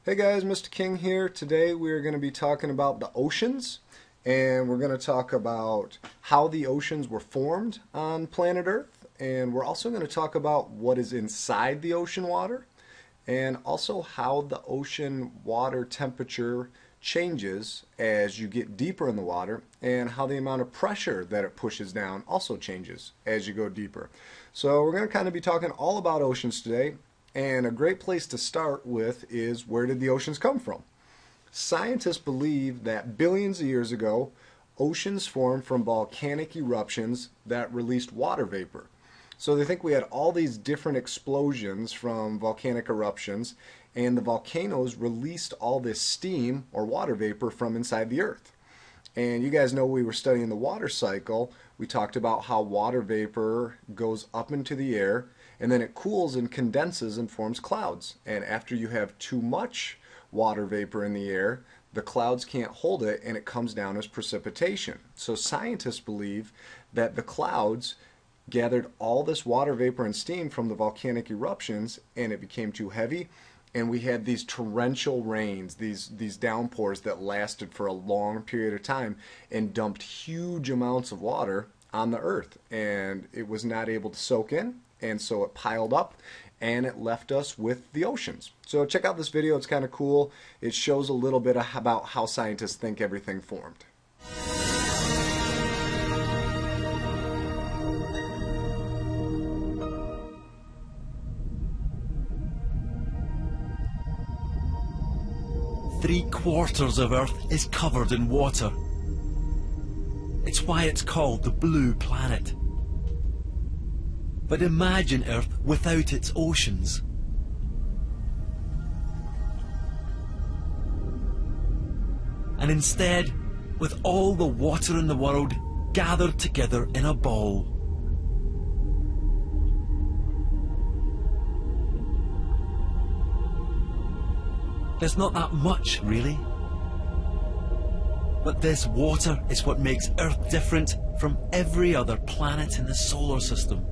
Hey guys, Mr. King here. Today we're going to be talking about the oceans, and we're going to talk about how the oceans were formed on planet Earth, and we're also going to talk about what is inside the ocean water, and also how the ocean water temperature changes as you get deeper in the water, and how the amount of pressure that it pushes down also changes as you go deeper. So we're going to kind of be talking all about oceans today. And a great place to start with is, where did the oceans come from? Scientists believe that billions of years ago, oceans formed from volcanic eruptions that released water vapor. So they think we had all these different explosions from volcanic eruptions, and the volcanoes released all this steam or water vapor from inside the earth. And you guys know, we were studying the water cycle. We talked about how water vapor goes up into the air, and then it cools and condenses and forms clouds. And after you have too much water vapor in the air, the clouds can't hold it and it comes down as precipitation. So scientists believe that the clouds gathered all this water vapor and steam from the volcanic eruptions, and it became too heavy, and we had these torrential rains, these downpours that lasted for a long period of time and dumped huge amounts of water on the earth, and it was not able to soak in, and so it piled up and it left us with the oceans. So check out this video, it's kind of cool. It shows a little bit about how scientists think everything formed. Three-quarters of Earth is covered in water. It's why it's called the Blue Planet. But imagine Earth without its oceans. And instead, with all the water in the world gathered together in a ball. There's not that much, really. But this water is what makes Earth different from every other planet in the solar system.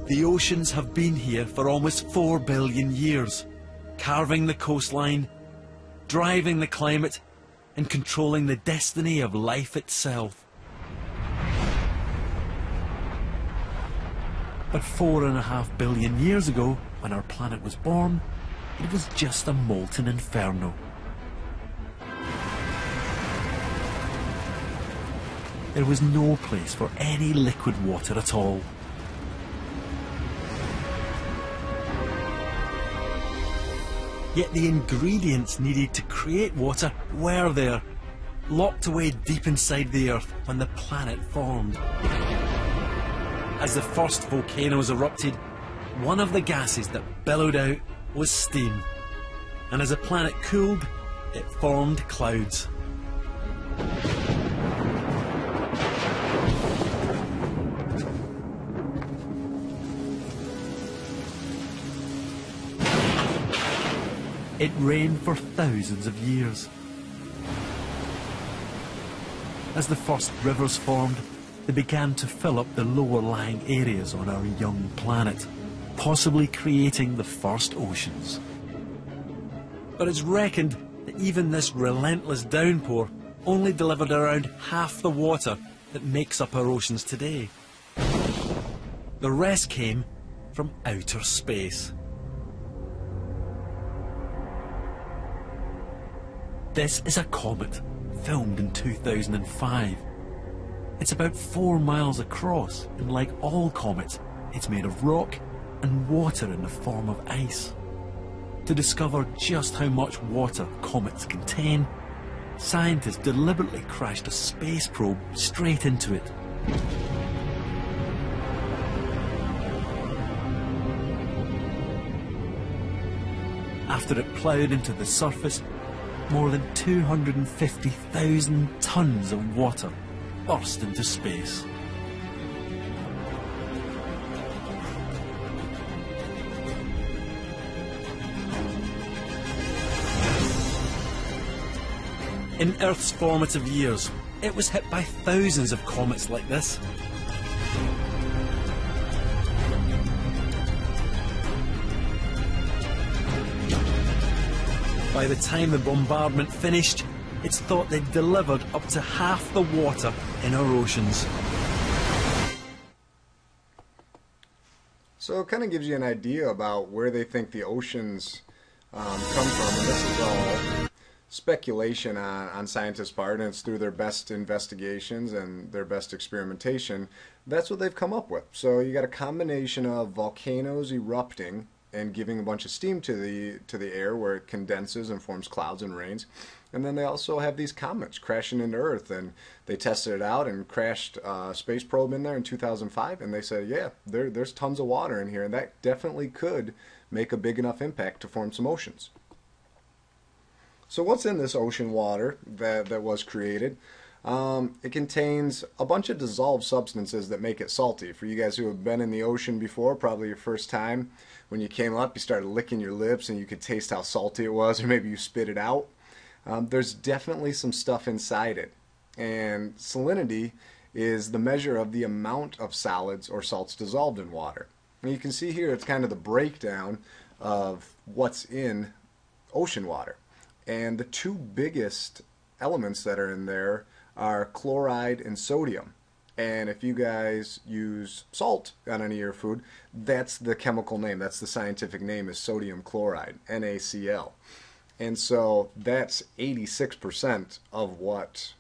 The oceans have been here for almost 4 billion years, carving the coastline, driving the climate, and controlling the destiny of life itself. But 4.5 billion years ago, when our planet was born, it was just a molten inferno. There was no place for any liquid water at all. Yet the ingredients needed to create water were there, locked away deep inside the Earth when the planet formed. As the first volcanoes erupted, one of the gases that billowed out was steam. And as the planet cooled, it formed clouds. It rained for thousands of years. As the first rivers formed, they began to fill up the lower-lying areas on our young planet, possibly creating the first oceans. But it's reckoned that even this relentless downpour only delivered around half the water that makes up our oceans today. The rest came from outer space. This is a comet, filmed in 2005. It's about 4 miles across, and like all comets, it's made of rock and water in the form of ice. To discover just how much water comets contain, scientists deliberately crashed a space probe straight into it. After it ploughed into the surface, more than 250,000 tons of water burst into space. In Earth's formative years, it was hit by thousands of comets like this. By the time the bombardment finished, it's thought they'd delivered up to half the water in our oceans. So it kind of gives you an idea about where they think the oceans come from, and this is all speculation on scientists' part, and it's through their best investigations and their best experimentation. That's what they've come up with. So you got a combination of volcanoes erupting and giving a bunch of steam to the air where it condenses and forms clouds and rains. And then they also have these comets crashing into Earth, and they tested it out and crashed a space probe in there in 2005, and they said, yeah, there's tons of water in here, and that definitely could make a big enough impact to form some oceans. So what's in this ocean water that was created? It contains a bunch of dissolved substances that make it salty. For you guys who have been in the ocean before, probably your first time, when you came up, you started licking your lips and you could taste how salty it was, or maybe you spit it out. There's definitely some stuff inside it. And salinity is the measure of the amount of solids or salts dissolved in water. And you can see here it's kind of the breakdown of what's in ocean water. And the two biggest elements that are in there are chloride and sodium. And if you guys use salt on any of your food, that's the chemical name, that's the scientific name, is sodium chloride, NaCl. And so that's 86% of what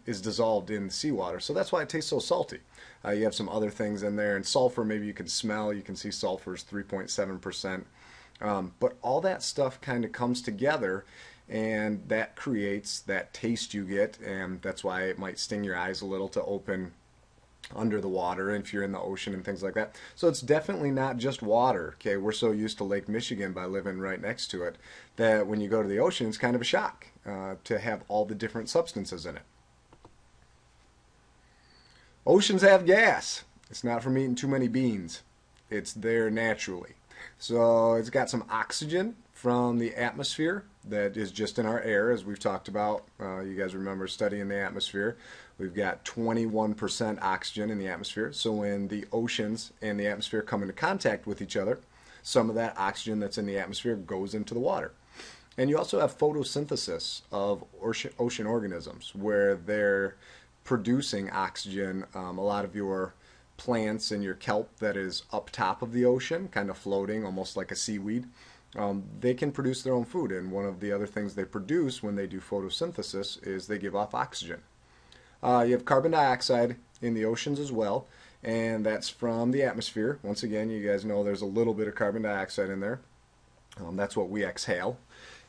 is dissolved in seawater. So that's why it tastes so salty. You have some other things in there, and sulfur maybe you can smell. You can see sulfur is 3.7%. But all that stuff kind of comes together, and that creates that taste you get, and that's why it might sting your eyes a little to open under the water if you're in the ocean and things like that. So it's definitely not just water. Okay, we're so used to Lake Michigan by living right next to it that when you go to the ocean, it's kind of a shock to have all the different substances in it. Oceans have gas. It's not from eating too many beans. It's there naturally. So it's got some oxygen from the atmosphere that is just in our air, as we've talked about. You guys remember studying the atmosphere. We've got 21% oxygen in the atmosphere. So when the oceans and the atmosphere come into contact with each other, some of that oxygen that's in the atmosphere goes into the water. And you also have photosynthesis of ocean organisms, where they're producing oxygen. A lot of your plants and your kelp that is up top of the ocean, kind of floating, almost like a seaweed, they can produce their own food. And one of the other things they produce when they do photosynthesis is they give off oxygen. You have carbon dioxide in the oceans as well, and that's from the atmosphere. Once again, you guys know there's a little bit of carbon dioxide in there. That's what we exhale.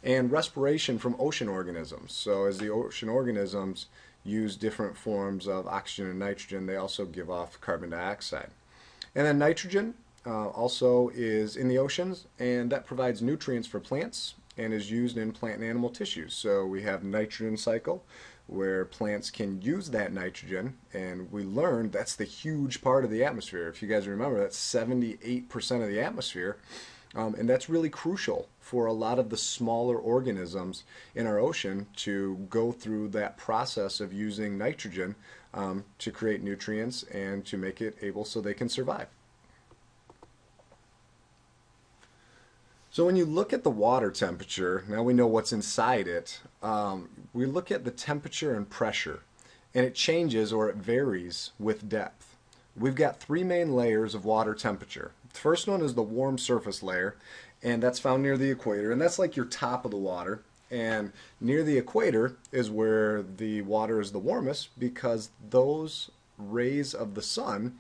And respiration from ocean organisms. So as the ocean organisms use different forms of oxygen and nitrogen, they also give off carbon dioxide. And then nitrogen also is in the oceans, and that provides nutrients for plants and is used in plant and animal tissues. So we have nitrogen cycle, where plants can use that nitrogen, and we learned that's the huge part of the atmosphere. If you guys remember, that's 78% of the atmosphere, and that's really crucial for a lot of the smaller organisms in our ocean to go through that process of using nitrogen to create nutrients and to make it able so they can survive. So when you look at the water temperature, now we know what's inside it, we look at the temperature and pressure, and it changes or it varies with depth. We've got three main layers of water temperature. The first one is the warm surface layer, and that's found near the equator, and that's like your top of the water. And near the equator is where the water is the warmest, because those rays of the sun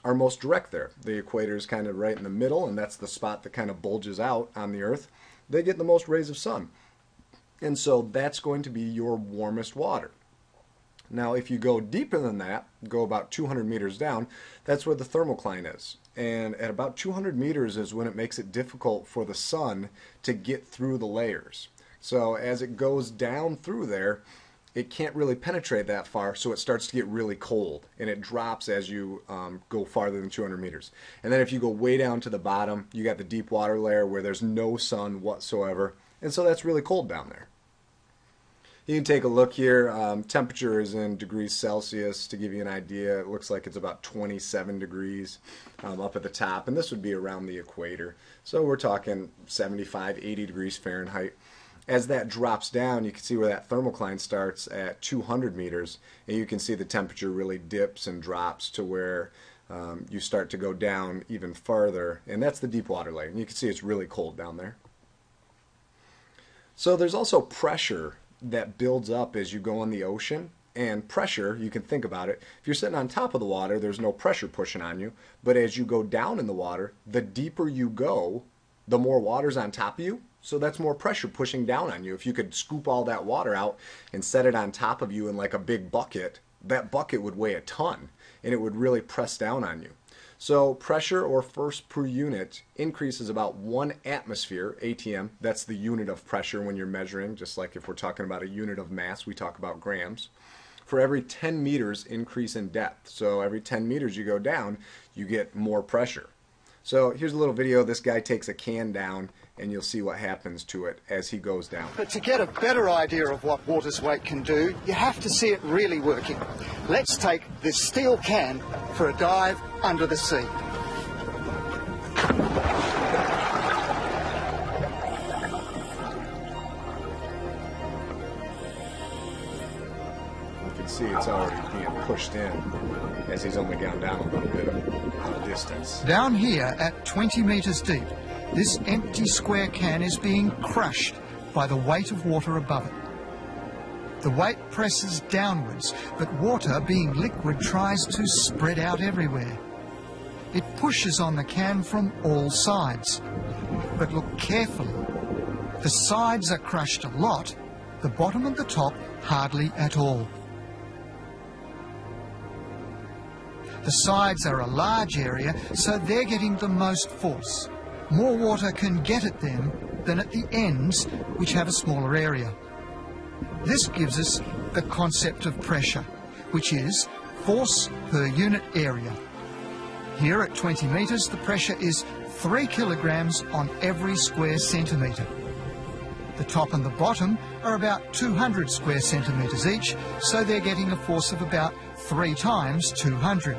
are most direct there. The equator is kind of right in the middle, and that's the spot that kind of bulges out on the earth. They get the most rays of sun. And so that's going to be your warmest water. Now if you go deeper than that, go about 200 meters down, that's where the thermocline is. And at about 200 meters is when it makes it difficult for the sun to get through the layers. So as it goes down through there, it can't really penetrate that far, so it starts to get really cold, and it drops as you go farther than 200 meters. And then if you go way down to the bottom, you got the deep water layer where there's no sun whatsoever, and so that's really cold down there. You can take a look here. Temperature is in degrees Celsius to give you an idea. It looks like it's about 27 degrees up at the top, and this would be around the equator. So we're talking 75, 80 degrees Fahrenheit. As that drops down, you can see where that thermocline starts at 200 meters, and you can see the temperature really dips and drops to where you start to go down even farther, and that's the deep water layer. And you can see it's really cold down there. So there's also pressure that builds up as you go in the ocean. And pressure, you can think about it, if you're sitting on top of the water, there's no pressure pushing on you. But as you go down in the water, the deeper you go, the more water's on top of you. So that's more pressure pushing down on you. If you could scoop all that water out and set it on top of you in like a big bucket, that bucket would weigh a ton and it would really press down on you. So pressure, or force per unit, increases about 1 atmosphere, ATM. That's the unit of pressure when you're measuring, just like if we're talking about a unit of mass, we talk about grams, for every 10 meters increase in depth. So every 10 meters you go down, you get more pressure. So here's a little video. This guy takes a can down, and you'll see what happens to it as he goes down. But to get a better idea of what water's weight can do, you have to see it really working. Let's take this steel can for a dive under the sea. You can see it's already being pushed in as he's only gone down a little bit of distance. Down here at 20 meters deep, this empty square can is being crushed by the weight of water above it. The weight presses downwards, but water, being liquid, tries to spread out everywhere. It pushes on the can from all sides. But look carefully. The sides are crushed a lot, the bottom and the top hardly at all. The sides are a large area, so they're getting the most force. More water can get at them than at the ends, which have a smaller area. This gives us the concept of pressure, which is force per unit area. Here at 20 metres, the pressure is 3 kilograms on every square centimetre. The top and the bottom are about 200 square centimetres each, so they're getting a force of about 3 times 200.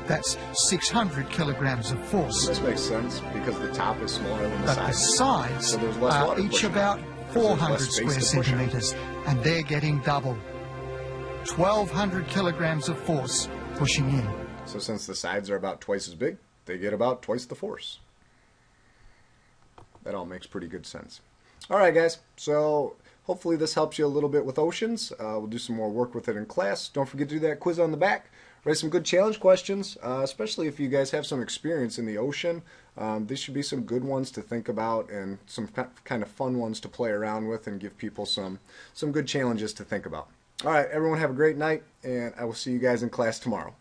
That's 600 kilograms of force. This makes sense because the top is smaller than the But sides. the sides So there's less are water each pushing about on. 400 There's less space square to push on. centimetres, and they're getting double. 1,200 kilograms of force pushing in. So since the sides are about twice as big, they get about twice the force. That all makes pretty good sense. All right, guys. So hopefully this helps you a little bit with oceans. We'll do some more work with it in class. Don't forget to do that quiz on the back. Write some good challenge questions, especially if you guys have some experience in the ocean. These should be some good ones to think about and some kind of fun ones to play around with and give people some good challenges to think about. All right, everyone have a great night, and I will see you guys in class tomorrow.